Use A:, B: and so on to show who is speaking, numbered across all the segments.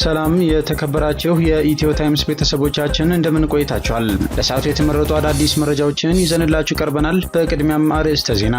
A: ሰላም የተከበራችሁ የኢትዮ ታይምስ ቤተሰቦቻችን እንደምን ቆይታችኋል? ለሰዓቱ የተመረጡ አዳዲስ መረጃዎችን ይዘንላችሁ ቀርበናል። በቅድሚያም አርዕስተ ዜና።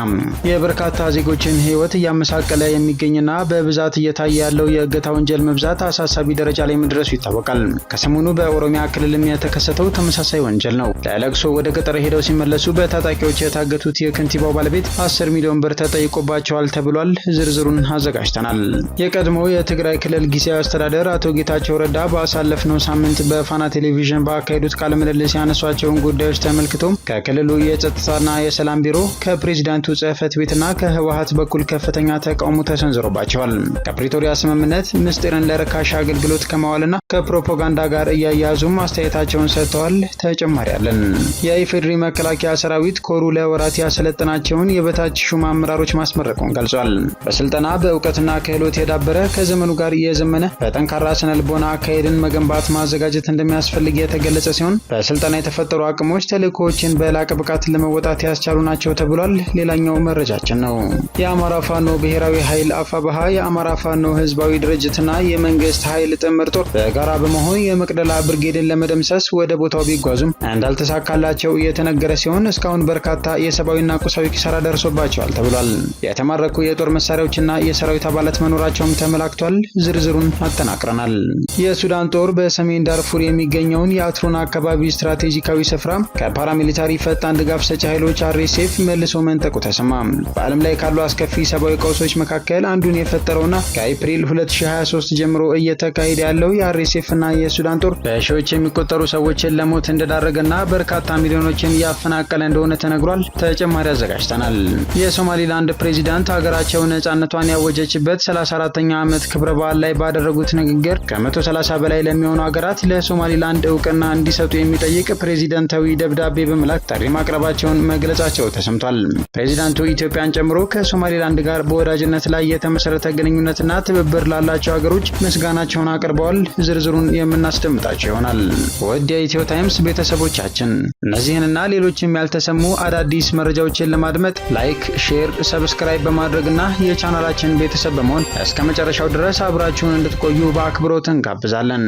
A: የበርካታ ዜጎችን ሕይወት እያመሳቀለ የሚገኝና በብዛት እየታየ ያለው የእገታ ወንጀል መብዛት አሳሳቢ ደረጃ ላይ መድረሱ ይታወቃል። ከሰሞኑ በኦሮሚያ ክልልም የተከሰተው ተመሳሳይ ወንጀል ነው። ለለቅሶ ወደ ገጠር ሄደው ሲመለሱ በታጣቂዎች የታገቱት የከንቲባው ባለቤት 10 ሚሊዮን ብር ተጠይቆባቸዋል ተብሏል። ዝርዝሩን አዘጋጅተናል። የቀድሞው የትግራይ ክልል ጊዜያዊ አስተዳደር አቶ ጌታቸው ረዳ ባሳለፍነው ሳምንት በፋና ቴሌቪዥን ባካሄዱት ቃለ ምልልስ ያነሷቸውን ጉዳዮች ተመልክቶ ከክልሉ የጸጥታና የሰላም ቢሮ ከፕሬዝዳንቱ ጽሕፈት ቤትና ከህወሓት በኩል ከፍተኛ ተቃውሞ ተሰንዝሮባቸዋል። ከፕሪቶሪያ ስምምነት ምስጢርን ለርካሽ አገልግሎት ከማዋልና ከፕሮፓጋንዳ ጋር እያያዙም አስተያየታቸውን ሰጥተዋል። ተጨማሪ አለን። የኢፌዴሪ መከላከያ ሰራዊት ኮሩ ለወራት ያሰለጠናቸውን የበታች ሹም አመራሮች ማስመረቁን ገልጿል። በስልጠና በእውቀትና ክህሎት የዳበረ ከዘመኑ ጋር የዘመነ በጠንካራ ስነ ልቦና አካሄድን መገንባት ማዘጋጀት እንደሚያስፈልግ የተገለጸ ሲሆን በስልጠና የተፈጠሩ አቅሞች ተልእኮዎችን በላቀ ብቃት ለመወጣት ያስቻሉ ናቸው ተብሏል። ሌላኛው መረጃችን ነው። የአማራ ፋኖ ብሔራዊ ኃይል አፋብኃ የአማራ ፋኖ ህዝባዊ ድርጅትና የመንግስት ኃይል ጥምር ጦር በጋራ በመሆን የመቅደላ ብርጌድን ለመደምሰስ ወደ ቦታው ቢጓዙም እንዳልተሳካላቸው የተነገረ ሲሆን እስካሁን በርካታ የሰብአዊና ቁሳዊ ኪሳራ ደርሶባቸዋል ተብሏል። የተማረኩ የጦር መሳሪያዎችና የሰራዊት አባላት መኖራቸውም ተመላክቷል። ዝርዝሩን አጠናቅረናል። የሱዳን ጦር በሰሜን ዳርፉር የሚገኘውን የአትሮን አካባቢ ስትራቴጂካዊ ስፍራ ከፓራሚሊታሪ ፈጣን ድጋፍ ሰጪ ኃይሎች RSF መልሶ መንጠቁ ተሰማ። በዓለም ላይ ካሉ አስከፊ ሰብአዊ ቀውሶች መካከል አንዱን የፈጠረውና ከኤፕሪል 2023 ጀምሮ እየተካሄደ ያለው የRSF እና የሱዳን ጦር በሺዎች የሚቆጠሩ ሰዎችን ለሞት እንደዳረገና በርካታ ሚሊዮኖችን ያፈናቀለ እንደሆነ ተነግሯል። ተጨማሪ አዘጋጅተናል። የሶማሊላንድ ፕሬዚዳንት ሀገራቸው ነጻነቷን ያወጀችበት 34ኛ ዓመት ክብረ በዓል ላይ ባደረጉት ንግግር ከ130 በላይ ለሚሆኑ ሀገራት ለሶማሊላንድ እውቅና እንዲሰጡ የሚጠይቅ ፕሬዚዳንታዊ ደብዳቤ በመላክ ጥሪ ማቅረባቸውን መግለጻቸው ተሰምቷል። ፕሬዚዳንቱ ኢትዮጵያን ጨምሮ ከሶማሊላንድ ጋር በወዳጅነት ላይ የተመሰረተ ግንኙነትና ትብብር ላላቸው ሀገሮች ምስጋናቸውን አቅርበዋል። ዝርዝሩን የምናስደምጣቸው ይሆናል። ውድ የኢትዮ ታይምስ ቤተሰቦቻችን እነዚህንና ሌሎችም ያልተሰሙ አዳዲስ መረጃዎችን ለማድመጥ ላይክ፣ ሼር፣ ሰብስክራይብ በማድረግና የቻናላችን ቤተሰብ በመሆን እስከ መጨረሻው ድረስ አብራችሁን እንድትቆዩ በአክብሮት እንጋብዛለን።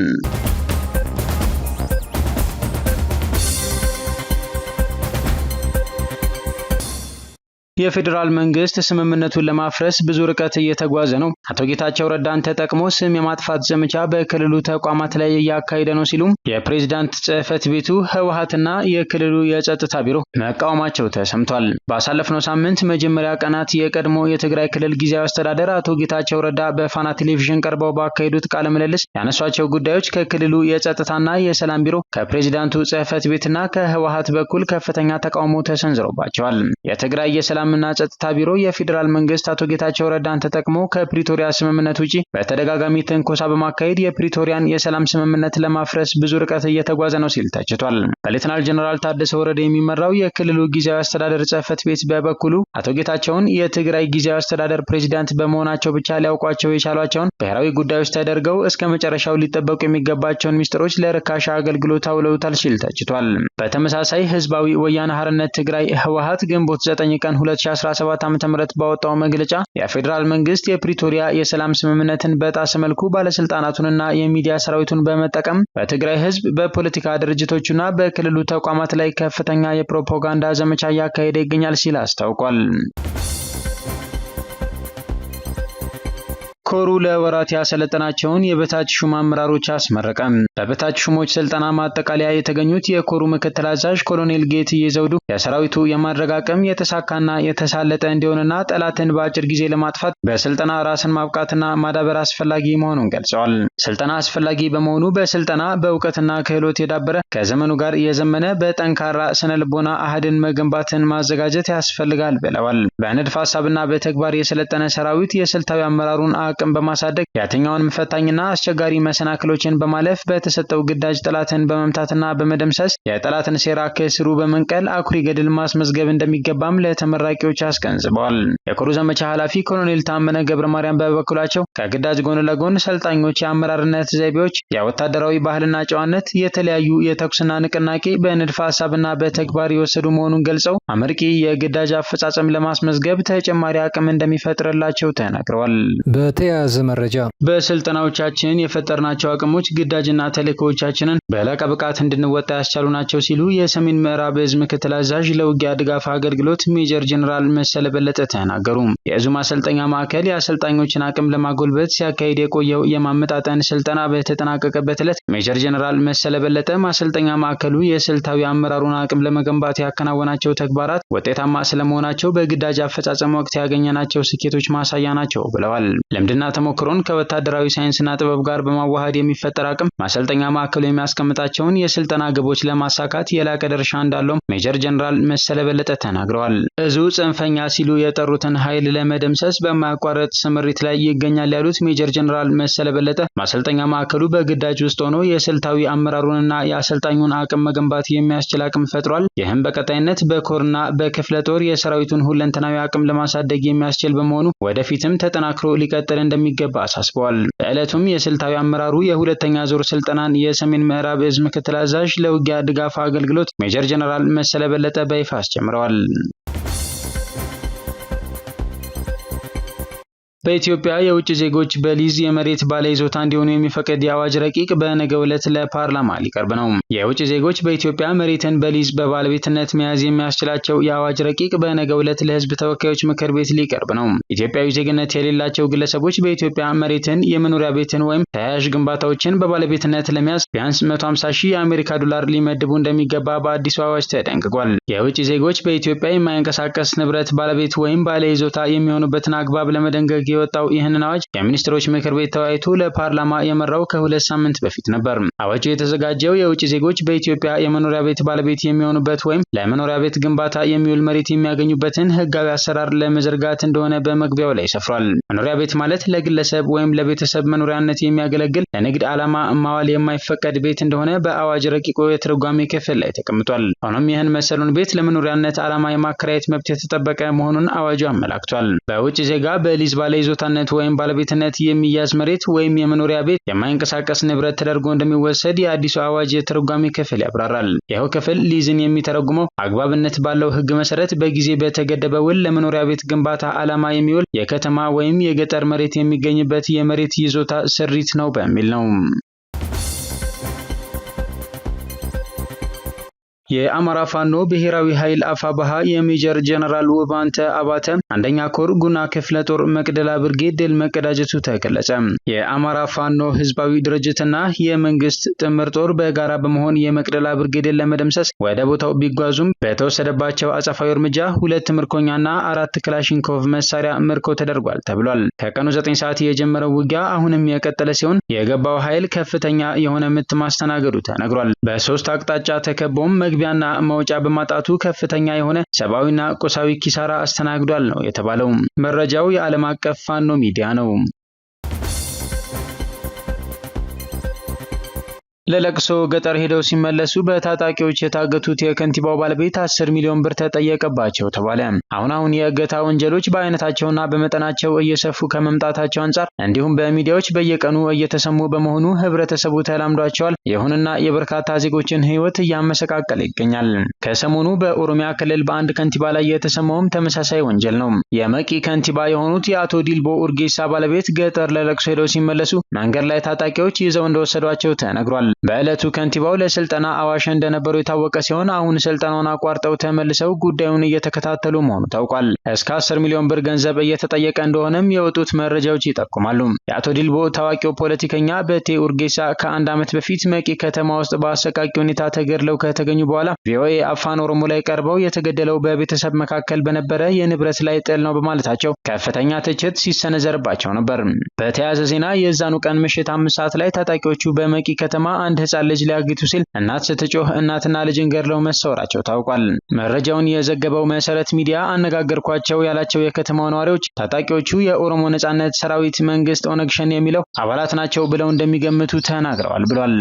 A: የፌዴራል መንግስት ስምምነቱን ለማፍረስ ብዙ ርቀት እየተጓዘ ነው። አቶ ጌታቸው ረዳን ተጠቅሞ ስም የማጥፋት ዘመቻ በክልሉ ተቋማት ላይ እያካሄደ ነው ሲሉም የፕሬዝዳንት ጽሕፈት ቤቱ ህወሓትና የክልሉ የጸጥታ ቢሮ መቃወማቸው ተሰምቷል። ባሳለፍነው ሳምንት መጀመሪያ ቀናት የቀድሞ የትግራይ ክልል ጊዜያዊ አስተዳደር አቶ ጌታቸው ረዳ በፋና ቴሌቪዥን ቀርበው ባካሄዱት ቃለ ምልልስ ያነሷቸው ጉዳዮች ከክልሉ የጸጥታና የሰላም ቢሮ ከፕሬዝዳንቱ ጽሕፈት ቤትና ከህወሓት በኩል ከፍተኛ ተቃውሞ ተሰንዝሮባቸዋል። የትግራይ የሰላም እና ጸጥታ ቢሮ የፌዴራል መንግስት አቶ ጌታቸው ረዳን ተጠቅሞ ከፕሪቶሪያ ስምምነት ውጪ በተደጋጋሚ ትንኮሳ በማካሄድ የፕሪቶሪያን የሰላም ስምምነት ለማፍረስ ብዙ ርቀት እየተጓዘ ነው ሲል ተችቷል። በሌተናል ጀነራል ታደሰ ወረደ የሚመራው የክልሉ ጊዜያዊ አስተዳደር ጽሕፈት ቤት በበኩሉ አቶ ጌታቸውን የትግራይ ጊዜያዊ አስተዳደር ፕሬዝዳንት በመሆናቸው ብቻ ሊያውቋቸው የቻሏቸውን ብሔራዊ ጉዳዮች ተደርገው እስከ መጨረሻው ሊጠበቁ የሚገባቸውን ሚስጥሮች ለርካሽ አገልግሎት አውለውታል ሲል ተችቷል። በተመሳሳይ ህዝባዊ ወያነ ሓርነት ትግራይ ህወሓት ግንቦት 9 ቀን 2017 ዓ.ም ባወጣው መግለጫ የፌዴራል መንግስት የፕሪቶሪያ የሰላም ስምምነትን በጣሰ መልኩ ባለስልጣናቱንና የሚዲያ ሰራዊቱን በመጠቀም በትግራይ ህዝብ በፖለቲካ ድርጅቶችና በክልሉ ተቋማት ላይ ከፍተኛ የፕሮፓጋንዳ ዘመቻ እያካሄደ ይገኛል ሲል አስታውቋል። ኮሩ ለወራት ያሰለጠናቸውን የበታች ሹም አመራሮች አስመረቀ። በበታች ሹሞች ስልጠና ማጠቃለያ የተገኙት የኮሩ ምክትል አዛዥ ኮሎኔል ጌትዬ ዘውዱ የሰራዊቱ የማድረግ አቅም የተሳካና የተሳለጠ እንዲሆንና ጠላትን በአጭር ጊዜ ለማጥፋት በስልጠና ራስን ማብቃትና ማዳበር አስፈላጊ መሆኑን ገልጸዋል። ስልጠና አስፈላጊ በመሆኑ በስልጠና በእውቀትና ክህሎት የዳበረ ከዘመኑ ጋር የዘመነ በጠንካራ ስነ ልቦና አህድን መገንባትን ማዘጋጀት ያስፈልጋል ብለዋል። በንድፈ ሐሳብና በተግባር የሰለጠነ ሰራዊት የስልታዊ አመራሩን አቅም በማሳደግ የትኛውንም ፈታኝና አስቸጋሪ መሰናክሎችን በማለፍ በተሰጠው ግዳጅ ጠላትን በመምታትና በመደምሰስ የጠላትን ሴራ ከስሩ በመንቀል አኩሪ ገድል ማስመዝገብ እንደሚገባም ለተመራቂዎች አስገንዝበዋል። የኮሩ ዘመቻ ኃላፊ ኮሎኔል ታመነ ገብረ ማርያም በበኩላቸው ከግዳጅ ጎን ለጎን ሰልጣኞች የአመራርነት ዘይቤዎች፣ የወታደራዊ ባህልና ጨዋነት፣ የተለያዩ የተኩስና ንቅናቄ በንድፈ ሐሳብና በተግባር የወሰዱ መሆኑን ገልጸው አመርቂ የግዳጅ አፈጻጸም ለማስመዝገብ ተጨማሪ አቅም እንደሚፈጥርላቸው ተናግረዋል።
B: የተያያዘ መረጃ
A: በስልጠናዎቻችን የፈጠርናቸው አቅሞች ግዳጅና ተልዕኮዎቻችንን በላቀ ብቃት እንድንወጣ ያስቻሉ ናቸው ሲሉ የሰሜን ምዕራብ ዕዝ ምክትል አዛዥ ለውጊያ ድጋፍ አገልግሎት ሜጀር ጀነራል መሰለ በለጠ ተናገሩ። የዕዙ ማሰልጠኛ ማዕከል የአሰልጣኞችን አቅም ለማጎልበት ሲያካሂድ የቆየው የማመጣጠን ስልጠና በተጠናቀቀበት ዕለት ሜጀር ጀነራል መሰለ በለጠ ማሰልጠኛ ማዕከሉ የስልታዊ አመራሩን አቅም ለመገንባት ያከናወናቸው ተግባራት ውጤታማ ስለመሆናቸው በግዳጅ አፈጻጸም ወቅት ያገኘናቸው ስኬቶች ማሳያ ናቸው ብለዋል። ልምድና ተሞክሮን ከወታደራዊ ሳይንስና ጥበብ ጋር በማዋሃድ የሚፈጠር አቅም ማሰልጠኛ ማዕከሉ የሚያስቀምጣቸውን የስልጠና ግቦች ለማሳካት የላቀ ድርሻ እንዳለው ሜጀር ጀነራል መሰለ በለጠ ተናግረዋል። ዕዙ ጽንፈኛ ሲሉ የጠሩትን ኃይል ለመደምሰስ በማያቋርጥ ስምሪት ላይ ይገኛል ያሉት ሜጀር ጀነራል መሰለ በለጠ ማሰልጠኛ ማዕከሉ በግዳጅ ውስጥ ሆኖ የስልታዊ አመራሩንና የአሰልጣኙን አቅም መገንባት የሚያስችል አቅም ፈጥሯል። ይህም በቀጣይነት በኮርና በክፍለ ጦር የሰራዊቱን ሁለንተናዊ አቅም ለማሳደግ የሚያስችል በመሆኑ ወደፊትም ተጠናክሮ ሊቀጥል እንደሚገባ አሳስበዋል። በዕለቱም የስልታዊ አመራሩ የሁለተኛ ዙር ስልጠናን የሰሜን ምዕራብ ዕዝ ምክትል አዛዥ ለውጊያ ድጋፍ አገልግሎት ሜጀር ጀነራል መሰለ በለጠ በይፋ አስጀምረዋል። በኢትዮጵያ የውጭ ዜጎች በሊዝ የመሬት ባለይዞታ እንዲሆኑ የሚፈቅድ የአዋጅ ረቂቅ በነገው ዕለት ለፓርላማ ሊቀርብ ነው። የውጭ ዜጎች በኢትዮጵያ መሬትን በሊዝ በባለቤትነት መያዝ የሚያስችላቸው የአዋጅ ረቂቅ በነገው ዕለት ለሕዝብ ተወካዮች ምክር ቤት ሊቀርብ ነው። ኢትዮጵያዊ ዜግነት የሌላቸው ግለሰቦች በኢትዮጵያ መሬትን፣ የመኖሪያ ቤትን ወይም ተያያዥ ግንባታዎችን በባለቤትነት ለመያዝ ቢያንስ 150 ሺህ የአሜሪካ ዶላር ሊመድቡ እንደሚገባ በአዲሱ አዋጅ ተደንግጓል። የውጭ ዜጎች በኢትዮጵያ የማይንቀሳቀስ ንብረት ባለቤት ወይም ባለይዞታ የሚሆኑበትን አግባብ ለመደንገግ የወጣው ይህንን አዋጅ የሚኒስትሮች ምክር ቤት ተወያይቶ ለፓርላማ የመራው ከ2 ሳምንት በፊት ነበር። አዋጁ የተዘጋጀው የውጭ ዜጎች በኢትዮጵያ የመኖሪያ ቤት ባለቤት የሚሆኑበት ወይም ለመኖሪያ ቤት ግንባታ የሚውል መሬት የሚያገኙበትን ህጋዊ አሰራር ለመዘርጋት እንደሆነ በመግቢያው ላይ ሰፍሯል። መኖሪያ ቤት ማለት ለግለሰብ ወይም ለቤተሰብ መኖሪያነት የሚያገለግል ለንግድ ዓላማ ማዋል የማይፈቀድ ቤት እንደሆነ በአዋጅ ረቂቁ የትርጓሜ ክፍል ላይ ተቀምጧል። ሆኖም ይህን መሰሉን ቤት ለመኖሪያነት ዓላማ የማከራየት መብት የተጠበቀ መሆኑን አዋጁ አመላክቷል። በውጭ ዜጋ በሊዝ ባለይዞታነት ወይም ባለቤትነት የሚያዝ መሬት ወይም የመኖሪያ ቤት የማይንቀሳቀስ ንብረት ተደርጎ እንደሚወሰድ የአዲሱ አዋጅ የትርጓሜ ክፍል ያብራራል። ይኸው ክፍል ሊዝን የሚተረጉመው አግባብነት ባለው ህግ መሰረት በጊዜ በተገደበ ውል ለመኖሪያ ቤት ግንባታ ዓላማ የሚውል የከተማ ወይም የገጠር መሬት የሚገኝበት የመሬት ይዞታ ስሪት ነው በሚል ነው። የአማራ ፋኖ ብሔራዊ ኃይል አፋባሃ የሜጀር ጀነራል ውባንተ አባተ አንደኛ ኮር ጉና ክፍለ ጦር መቅደላ ብርጌድ ድል መቀዳጀቱ ተገለጸ። የአማራ ፋኖ ህዝባዊ ድርጅትና የመንግስት ጥምር ጦር በጋራ በመሆን የመቅደላ ብርጌድን ለመደምሰስ ወደ ቦታው ቢጓዙም በተወሰደባቸው አጸፋዊ እርምጃ 2 ምርኮኛና 4 ክላሽንኮቭ መሳሪያ ምርኮ ተደርጓል ተብሏል። ከቀኑ 9 ሰዓት የጀመረው ውጊያ አሁንም የቀጠለ ሲሆን የገባው ኃይል ከፍተኛ የሆነ ምት ማስተናገዱ ተነግሯል። በ3 አቅጣጫ ተከቦም መግቢያና መውጫ በማጣቱ ከፍተኛ የሆነ ሰብአዊና ቁሳዊ ኪሳራ አስተናግዷል ነው የተባለው። መረጃው የዓለም አቀፍ ፋኖ ሚዲያ ነው። ለለቅሶ ገጠር ሄደው ሲመለሱ በታጣቂዎች የታገቱት የከንቲባው ባለቤት 10 ሚሊዮን ብር ተጠየቀባቸው ተባለ። አሁን የእገታ ወንጀሎች በአይነታቸውና በመጠናቸው እየሰፉ ከመምጣታቸው አንጻር እንዲሁም በሚዲያዎች በየቀኑ እየተሰሙ በመሆኑ ህብረተሰቡ ተላምዷቸዋል። ይሁንና የበርካታ ዜጎችን ህይወት እያመሰቃቀለ ይገኛል። ከሰሞኑ በኦሮሚያ ክልል በአንድ ከንቲባ ላይ የተሰማውም ተመሳሳይ ወንጀል ነው። የመቂ ከንቲባ የሆኑት የአቶ ዲልቦ ኡርጌሳ ባለቤት ገጠር ለለቅሶ ሄደው ሲመለሱ መንገድ ላይ ታጣቂዎች ይዘው እንደወሰዷቸው ተነግሯል። በዕለቱ ከንቲባው ለስልጠና አዋሽ እንደነበሩ የታወቀ ሲሆን አሁን ስልጠናውን አቋርጠው ተመልሰው ጉዳዩን እየተከታተሉ መሆኑ ታውቋል። እስከ 10 ሚሊዮን ብር ገንዘብ እየተጠየቀ እንደሆነም የወጡት መረጃዎች ይጠቁማሉ። የአቶ ዲልቦ ታዋቂው ፖለቲከኛ በቴ ኡርጌሳ ከ1 ዓመት በፊት መቂ ከተማ ውስጥ በአሰቃቂ ሁኔታ ተገድለው ከተገኙ በኋላ ቪኦኤ አፋን ኦሮሞ ላይ ቀርበው የተገደለው በቤተሰብ መካከል በነበረ የንብረት ላይ ጥል ነው በማለታቸው ከፍተኛ ትችት ሲሰነዘርባቸው ነበር። በተያያዘ ዜና የዛኑ ቀን ምሽት 5 ሰዓት ላይ ታጣቂዎቹ በመቂ ከተማ አንድ ህፃን ልጅ ሊያግቱ ሲል እናት ስትጮህ እናትና ልጅን ገድለው መሰወራቸው ታውቋል። መረጃውን የዘገበው መሰረት ሚዲያ አነጋገርኳቸው ያላቸው የከተማው ነዋሪዎች ታጣቂዎቹ የኦሮሞ ነጻነት ሰራዊት መንግስት ኦነግ ሸኔ የሚለው አባላት ናቸው ብለው እንደሚገምቱ ተናግረዋል ብሏል።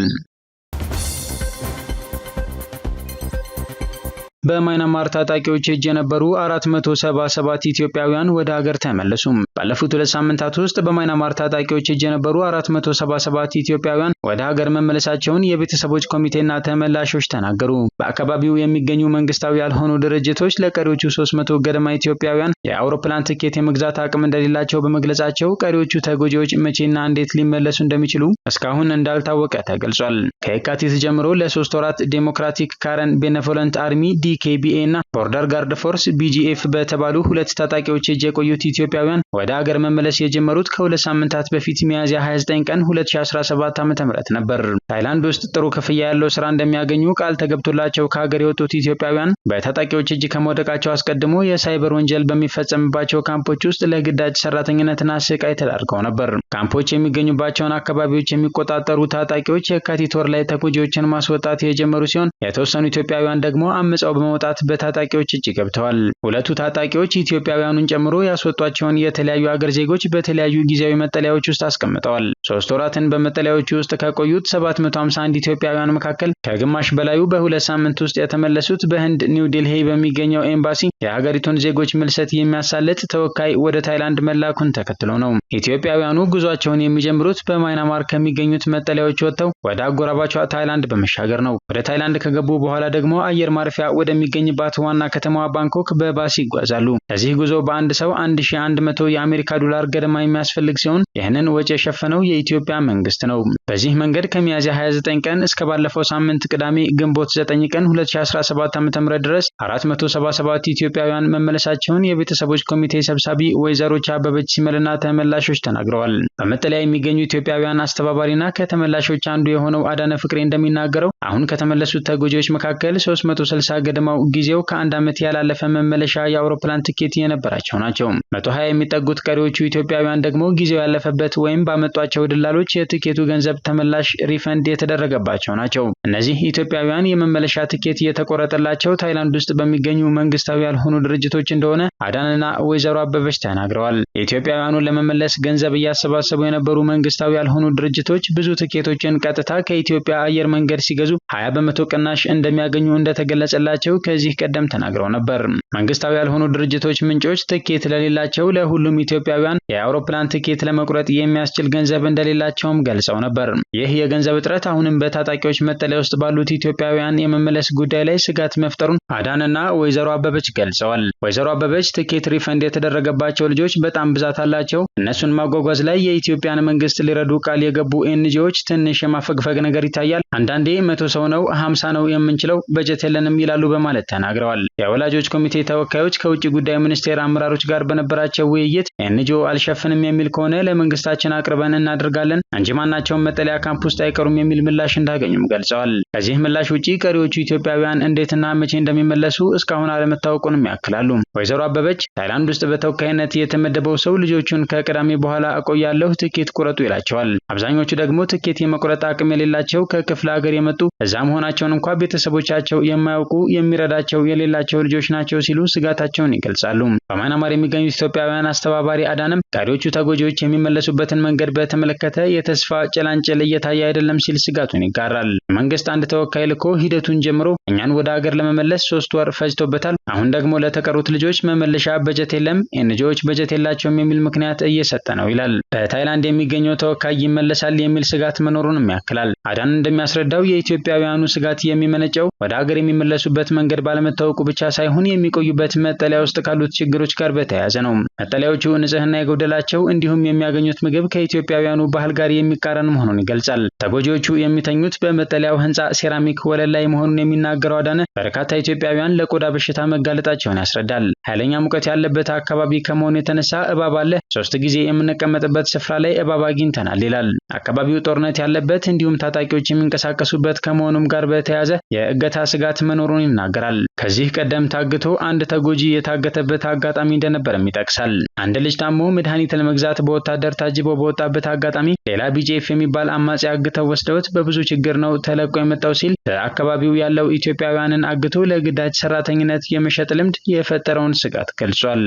A: በማይናማር ታጣቂዎች እጅ የነበሩ 477 ኢትዮጵያውያን ወደ ሀገር ተመለሱ። ባለፉት 2 ሳምንታት ውስጥ በማይናማር ታጣቂዎች እጅ የነበሩ 477 ኢትዮጵያውያን ወደ ሀገር መመለሳቸውን የቤተሰቦች ኮሚቴና ተመላሾች ተናገሩ። በአካባቢው የሚገኙ መንግስታዊ ያልሆኑ ድርጅቶች ለቀሪዎቹ 300 ገደማ ኢትዮጵያውያን የአውሮፕላን ትኬት የመግዛት አቅም እንደሌላቸው በመግለጻቸው ቀሪዎቹ ተጎጂዎች መቼና እንዴት ሊመለሱ እንደሚችሉ እስካሁን እንዳልታወቀ ተገልጿል። ከየካቲት ጀምሮ ለ3 ወራት ዴሞክራቲክ ካረን ቤኔቮለንት አርሚ ዲኬቢኤ እና ቦርደር ጋርድ ፎርስ ቢጂኤፍ በተባሉ ሁለት ታጣቂዎች እጅ የቆዩት ኢትዮጵያውያን ወደ ሀገር መመለስ የጀመሩት ከ2 ሳምንታት በፊት ሚያዝያ 29 ቀን 2017 ዓ.ም ነበር። ታይላንድ ውስጥ ጥሩ ክፍያ ያለው ስራ እንደሚያገኙ ቃል ተገብቶላቸው ከሀገር የወጡት ኢትዮጵያውያን በታጣቂዎች እጅ ከመውደቃቸው አስቀድሞ የሳይበር ወንጀል በሚፈጸምባቸው ካምፖች ውስጥ ለግዳጅ ሰራተኝነትና ስቃይ ተዳርገው ነበር። ካምፖች የሚገኙባቸውን አካባቢዎች የሚቆጣጠሩ ታጣቂዎች የካቲት ወር ላይ ተጎጂዎችን ማስወጣት የጀመሩ ሲሆን የተወሰኑ ኢትዮጵያውያን ደግሞ አምፀው በመውጣት በታጣቂዎች እጅ ገብተዋል። ሁለቱ ታጣቂዎች ኢትዮጵያውያኑን ጨምሮ ያስወጧቸውን የተለያዩ ሀገር ዜጎች በተለያዩ ጊዜያዊ መጠለያዎች ውስጥ አስቀምጠዋል። 3 ወራትን በመጠለያዎቹ ውስጥ ከቆዩት 751 ኢትዮጵያውያን መካከል ከግማሽ በላዩ በ2 ሳምንት ውስጥ የተመለሱት በህንድ ኒው ዴልሂ በሚገኘው ኤምባሲ የሀገሪቱን ዜጎች ምልሰት የሚያሳልጥ ተወካይ ወደ ታይላንድ መላኩን ተከትሎ ነው። ኢትዮጵያውያኑ ጉዟቸውን የሚጀምሩት በማይናማር ከሚገኙት መጠለያዎች ወጥተው ወደ አጎራባቿ ታይላንድ በመሻገር ነው። ወደ ታይላንድ ከገቡ በኋላ ደግሞ አየር ማረፊያ ወደሚገኝባት ዋና ከተማዋ ባንኮክ በባስ ይጓዛሉ። ለዚህ ጉዞ በአንድ ሰው 1100 የአሜሪካ ዶላር ገደማ የሚያስፈልግ ሲሆን ይህንን ወጪ የሸፈነው የኢትዮጵያ መንግስት ነው። በዚህ መንገድ ከሚያዝያ 29 ቀን እስከ ባለፈው ሳምንት ቅዳሜ ግንቦት 9 ቀን 2017 ዓ.ም ድረስ 477 ኢትዮጵያውያን መመለሳቸውን የቤተሰቦች ኮሚቴ ሰብሳቢ ወይዘሮ አበበች ሲመልና ተመላሾች ተናግረዋል። በመጠለያ የሚገኙ ኢትዮጵያውያን አስተባባሪና ከተመላሾች አንዱ የሆነው አዳነ ፍቅሬ እንደሚናገረው አሁን ከተመለሱት ተጎጂዎች መካከል 360 ገደማው ጊዜው ከ1 ዓመት ያላለፈ መመለሻ የአውሮፕላን ትኬት የነበራቸው ናቸው። 120 የሚጠጉት ቀሪዎቹ ኢትዮጵያውያን ደግሞ ጊዜው ያለፈበት ወይም ባመጧቸው ድላሎች የትኬቱ ገንዘብ ተመላሽ ሪፈንድ የተደረገባቸው ናቸው። እነዚህ ኢትዮጵያውያን የመመለሻ ትኬት የተቆረጠላቸው ታይላንድ ውስጥ በሚገኙ መንግስታዊ ያልሆኑ ድርጅቶች እንደሆነ አዳንና ወይዘሮ አበበች ተናግረዋል። ኢትዮጵያውያኑን ለመመለስ ገንዘብ እያሰባሰቡ የነበሩ መንግስታዊ ያልሆኑ ድርጅቶች ብዙ ትኬቶችን ቀጥታ ከኢትዮጵያ አየር መንገድ ሲገዙ 20 በመቶ ቅናሽ እንደሚያገኙ እንደተገለጸላቸው ከዚህ ቀደም ተናግረው ነበር። መንግስታዊ ያልሆኑ ድርጅቶች ምንጮች ትኬት ለሌላቸው ለሁሉም ኢትዮጵያውያን የአውሮፕላን ትኬት ለመቁረጥ የሚያስችል ገንዘብ እንደሌላቸውም ገልጸው ነበር። ይህ የገንዘብ እጥረት አሁንም በታጣቂዎች መጠለያ ውስጥ ባሉት ኢትዮጵያውያን የመመለስ ጉዳይ ላይ ስጋት መፍጠሩን አዳንና ወይዘሮ አበበች ገልጸዋል። ወይዘሮ አበበች ትኬት ሪፈንድ የተደረገባቸው ልጆች በጣም ብዛት አላቸው። እነሱን ማጓጓዝ ላይ የኢትዮጵያን መንግስት ሊረዱ ቃል የገቡ ኤንጂኦዎች ትንሽ የማፈግፈግ ነገር ይታያል። አንዳንዴ 100 ሰው ነው 50 ነው የምንችለው በጀት የለንም ይላሉ በማለት ተናግረዋል። የወላጆች ኮሚቴ ተወካዮች ከውጭ ጉዳይ ሚኒስቴር አመራሮች ጋር በነበራቸው ውይይት ኤንጂኦ አልሸፍንም የሚል ከሆነ ለመንግስታችን አቅርበን እናደርጋለን እንጂ ማናቸውም መጠለያ ካምፕ ውስጥ አይቀሩም የሚል ምላሽ እንዳገኙም ገልጸዋል። ከዚህ ምላሽ ውጪ ቀሪዎቹ ኢትዮጵያውያን እንዴትና መቼ እንደሚመለሱ እስካሁን አለመታወቁንም ያክላሉ። ወይዘሮ አበበች ታይላንድ ውስጥ በተወካይነት የተመደበው ሰው ልጆቹን ከቅዳሜ በኋላ አቆያለሁ ትኬት ቁረጡ ይላቸዋል። አብዛኞቹ ደግሞ ትኬት የመቁረጥ አቅም የሌላቸው ከክፍለ ሀገር የመጡ እዛ መሆናቸውን እንኳ ቤተሰቦቻቸው የማያውቁ የሚረዳቸው የሌላቸው ልጆች ናቸው ሲሉ ስጋታቸውን ይገልጻሉ። በማይናማር የሚገኙት ኢትዮጵያውያን አስተባባሪ አዳንም ቀሪዎቹ ተጎጂዎች የሚመለሱበትን መንገድ በተመለከተ የተስፋ ጭላንጭል እየታየ አይደለም ሲል ስጋቱን ይጋራል። መንግስት አንድ ተወካይ ልኮ ሂደቱን ጀምሮ እኛን ወደ ሀገር ለመመለስ 3 ወር ፈጅቶበታል። አሁን ደግሞ ለተቀሩት ልጆች መመለሻ በጀት የለም፣ ኤንጂኦዎች በጀት የላቸውም የሚል ምክንያት እየሰጠ ነው ይላል። በታይላንድ የሚገኘው ተወካይ ይመለሳል የሚል ስጋት መኖሩንም ያክላል። አዳን እንደሚያስረዳው የኢትዮጵያውያኑ ስጋት የሚመነጨው ወደ ሀገር የሚመለሱበት መንገድ ባለመታወቁ ብቻ ሳይሆን የሚቆዩበት መጠለያ ውስጥ ካሉት ችግሮች ጋር በተያያዘ ነው። መጠለያዎቹ ንጽህና የጎደላቸው እንዲሁም የሚያገኙት ምግብ ከኢትዮጵያውያኑ ባህል ጋር የሚቃረን መሆኑን ይገልጻል። ተጎጂዎቹ የሚተኙት በመጠለያው ህንፃ ሴራሚክ ወለል ላይ መሆኑን የሚናገረው አዳነ በርካታ ኢትዮጵያውያን ለቆዳ በሽታ መጋለጣቸውን ያስረዳል። ኃይለኛ ሙቀት ያለበት አካባቢ ከመሆኑ የተነሳ እባብ አለ። 3 ጊዜ የምንቀመጥበት ስፍራ ላይ እባብ አግኝተናል ይላል። አካባቢው ጦርነት ያለበት እንዲሁም ታጣቂዎች የሚንቀሳቀሱበት ከመሆኑም ጋር በተያያዘ የእገታ ስጋት መኖሩን ይናገራል። ከዚህ ቀደም ታግቶ አንድ ተጎጂ የታገተበት አጋጣሚ እንደነበረም ይጠቅሳል። አንድ ልጅ ታሞ መድኃኒት ለመግዛት በወታደር ታጅቦ በወጣበት አጋጣሚ ሌላ ቢጂኤፍ የሚባል አማጺ አግተው ወስደውት በብዙ ችግር ነው ተለቆ የመጣው ሲል በአካባቢው ያለው ኢትዮጵያውያንን አግቶ ለግዳጅ ሰራተኝነት የመሸጥ ልምድ የፈጠረውን ስጋት ገልጿል።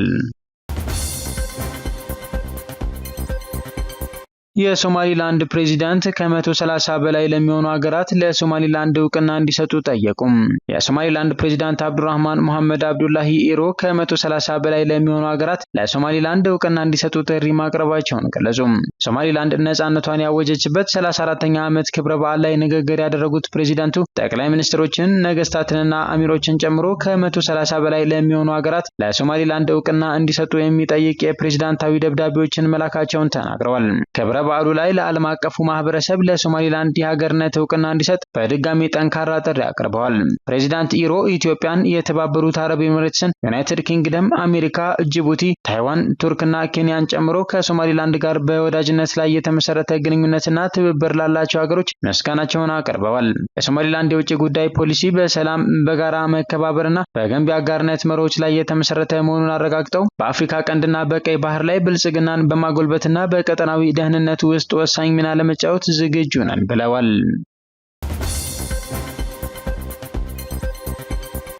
A: የሶማሊላንድ ፕሬዚዳንት ከ130 በላይ ለሚሆኑ ሀገራት ለሶማሊላንድ እውቅና እንዲሰጡ ጠየቁ። የሶማሊላንድ ፕሬዚዳንት አብዱራህማን መሐመድ አብዱላሂ ኢሮ ከ130 በላይ ለሚሆኑ ሀገራት ለሶማሊላንድ እውቅና እንዲሰጡ ጥሪ ማቅረባቸውን ገለጹ። ሶማሊላንድ ነጻነቷን ያወጀችበት 34ኛ ዓመት ክብረ በዓል ላይ ንግግር ያደረጉት ፕሬዚዳንቱ ጠቅላይ ሚኒስትሮችን፣ ነገስታትንና አሚሮችን ጨምሮ ከ130 በላይ ለሚሆኑ ሀገራት ለሶማሊላንድ እውቅና እንዲሰጡ የሚጠይቅ የፕሬዚዳንታዊ ደብዳቤዎችን መላካቸውን ተናግረዋል። ክብረ በዓሉ ላይ ለዓለም አቀፉ ማህበረሰብ ለሶማሊላንድ የሀገርነት እውቅና እንዲሰጥ በድጋሚ ጠንካራ ጥሪ አቅርበዋል። ፕሬዚዳንት ኢሮ ኢትዮጵያን፣ የተባበሩት አረብ ኤሚሬትስን፣ ዩናይትድ ኪንግደም፣ አሜሪካ፣ ጅቡቲ፣ ታይዋን፣ ቱርክና ኬንያን ጨምሮ ከሶማሊላንድ ጋር በወዳጅነት ላይ የተመሰረተ ግንኙነትና ትብብር ላላቸው ሀገሮች ምስጋናቸውን አቅርበዋል። የሶማሊላንድ የውጭ ጉዳይ ፖሊሲ በሰላም፣ በጋራ መከባበርና በገንቢ አጋርነት መርሆች ላይ የተመሰረተ መሆኑን አረጋግጠው በአፍሪካ ቀንድና በቀይ ባህር ላይ ብልጽግናን በማጎልበትና በቀጠናዊ ደህንነት ውስጥ ወሳኝ ሚና ለመጫወት ዝግጁ ነን ብለዋል።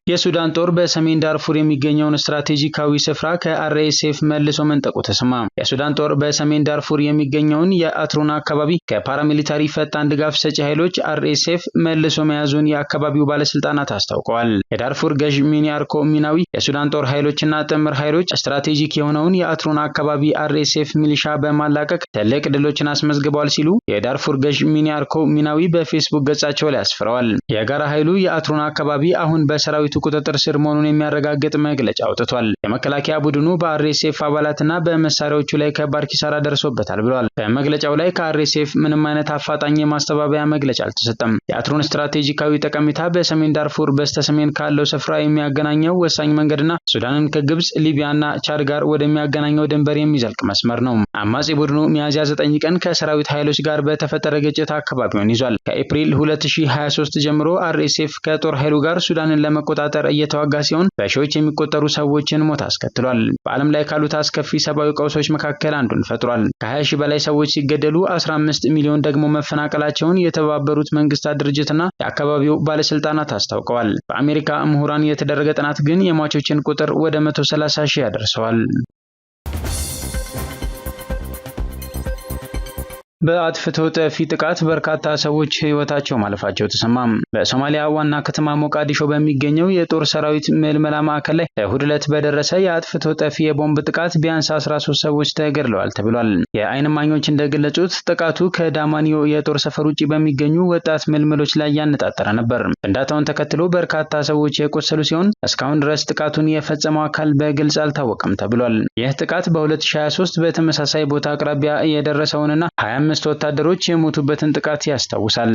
A: የሱዳን ጦር በሰሜን ዳርፉር የሚገኘውን ስትራቴጂካዊ ስፍራ ከአርኤስኤፍ መልሶ መንጠቁ ተሰማ። የሱዳን ጦር በሰሜን ዳርፉር የሚገኘውን የአትሩን አካባቢ ከፓራሚሊታሪ ፈጣን ድጋፍ ሰጪ ኃይሎች አርኤስኤፍ መልሶ መያዙን የአካባቢው ባለስልጣናት አስታውቀዋል። የዳርፉር ገዥ ሚኒ አርኮ ሚናዊ የሱዳን ጦር ኃይሎችና ጥምር ኃይሎች ስትራቴጂክ የሆነውን የአትሩን አካባቢ አርኤስኤፍ ሚሊሻ በማላቀቅ ትልቅ ድሎችን አስመዝግበዋል ሲሉ የዳርፉር ገዥ ሚኒ አርኮ ሚናዊ በፌስቡክ ገጻቸው ላይ አስፍረዋል። የጋራ ኃይሉ የአትሩን አካባቢ አሁን በሰራዊቱ ቁጥጥር ስር መሆኑን የሚያረጋግጥ መግለጫ አውጥቷል። የመከላከያ ቡድኑ በአርኤስኤፍ አባላትና በመሳሪያዎቹ ላይ ከባድ ኪሳራ ደርሶበታል ብሏል። በመግለጫው ላይ ከአርኤስኤፍ ምንም አይነት አፋጣኝ የማስተባበያ መግለጫ አልተሰጠም። የአትሩን ስትራቴጂካዊ ጠቀሜታ በሰሜን ዳርፉር በስተሰሜን ካለው ስፍራ የሚያገናኘው ወሳኝ መንገድና ሱዳንን ከግብጽ፣ ሊቢያና ቻድ ጋር ወደሚያገናኘው ድንበር የሚዘልቅ መስመር ነው። አማጺ ቡድኑ ሚያዝያ 9 ቀን ከሰራዊት ኃይሎች ጋር በተፈጠረ ግጭት አካባቢውን ይዟል። ከኤፕሪል 2023 ጀምሮ አርኤስኤፍ ከጦር ኃይሉ ጋር ሱዳንን ለመቆጣጠር እየተዋጋ ሲሆን በሺዎች የሚቆጠሩ ሰዎችን ሞት አስከትሏል። በዓለም ላይ ካሉት አስከፊ ሰብአዊ ቀውሶች መካከል አንዱን ፈጥሯል። ከ20 ሺህ በላይ ሰዎች ሲገደሉ 15 ሚሊዮን ደግሞ መፈናቀላቸውን የተባበሩት መንግስታት ድርጅትና የአካባቢው ባለስልጣናት አስታውቀዋል። በአሜሪካ ምሁራን የተደረገ ጥናት ግን የሟቾችን ቁጥር ወደ 130 ሺህ ያደርሰዋል። በአጥፍቶ ጠፊ ጥቃት በርካታ ሰዎች ህይወታቸው ማለፋቸው ተሰማ። በሶማሊያ ዋና ከተማ ሞቃዲሾ በሚገኘው የጦር ሰራዊት ምልመላ ማዕከል ላይ እሁድ ዕለት በደረሰ የአጥፍቶ ጠፊ የቦምብ ጥቃት ቢያንስ 13 ሰዎች ተገድለዋል ተብሏል። የዓይን እማኞች እንደገለጹት ጥቃቱ ከዳማኒዮ የጦር ሰፈር ውጪ በሚገኙ ወጣት ምልምሎች ላይ ያነጣጠረ ነበር። ፍንዳታውን ተከትሎ በርካታ ሰዎች የቆሰሉ ሲሆን እስካሁን ድረስ ጥቃቱን የፈጸመው አካል በግልጽ አልታወቀም ተብሏል። ይህ ጥቃት በ2023 በተመሳሳይ ቦታ አቅራቢያ የደረሰውንና 25 ወታደሮች የሞቱበትን ጥቃት ያስታውሳል።